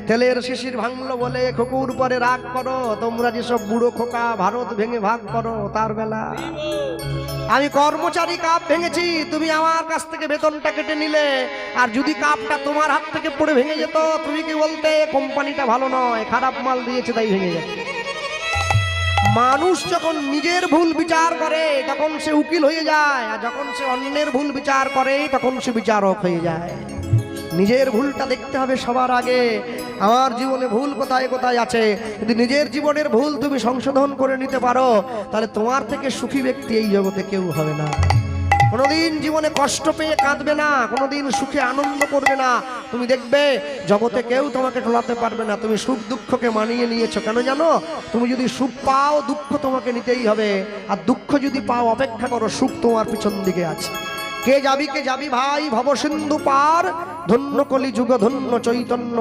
তেলের শিশির ভাঙলো বলে খোকুর পরে রাগ করো, তোমরা যেসব বুড়ো খোকা ভারত ভেঙে ভাগ করো তার বেলা। আমি কর্মচারী কাপ ভেঙেছি, তুমি আমার কাছ থেকে বেতনটা কেটে নিলে, আর যদি কাপটা তোমার হাত থেকে পড়ে ভেঙে যেত তুমি কি বলতে কোম্পানিটা ভালো নয়, খারাপ মাল দিয়েছে তাই ভেঙে যেত। মানুষ যখন নিজের ভুল বিচার করে তখন সে উকিল হয়ে যায়, আর যখন সে অন্যের ভুল বিচার করে তখন সে বিচারক হয়ে যায়। নিজের ভুলটা দেখতে হবে সবার আগে, আমার জীবনে ভুল কোথায় কোথায় আছে। যদি নিজের জীবনের ভুল তুমি সংশোধন করে নিতে পারো তাহলে তোমার থেকে সুখী ব্যক্তি এই জগতে কেউ হবে না। কোনোদিন জীবনে কষ্ট পেয়ে কাঁদবে না, কোনোদিন সুখে আনন্দ করবে না। তুমি দেখবে জগতে কেউ তোমাকে ঠোলাতে পারবে না। তুমি সুখ দুঃখকে মানিয়ে নিয়েছো কেন জানো? তুমি যদি সুখ পাও দুঃখ তোমাকে নিতেই হবে, আর দুঃখ যদি পাও অপেক্ষা করো, সুখ তোমার পিছন দিকে আছে। কে যাবি ভাই ভবসিন্ধু পার, ধন্য কলি যুগ ধন্য চৈতন্য।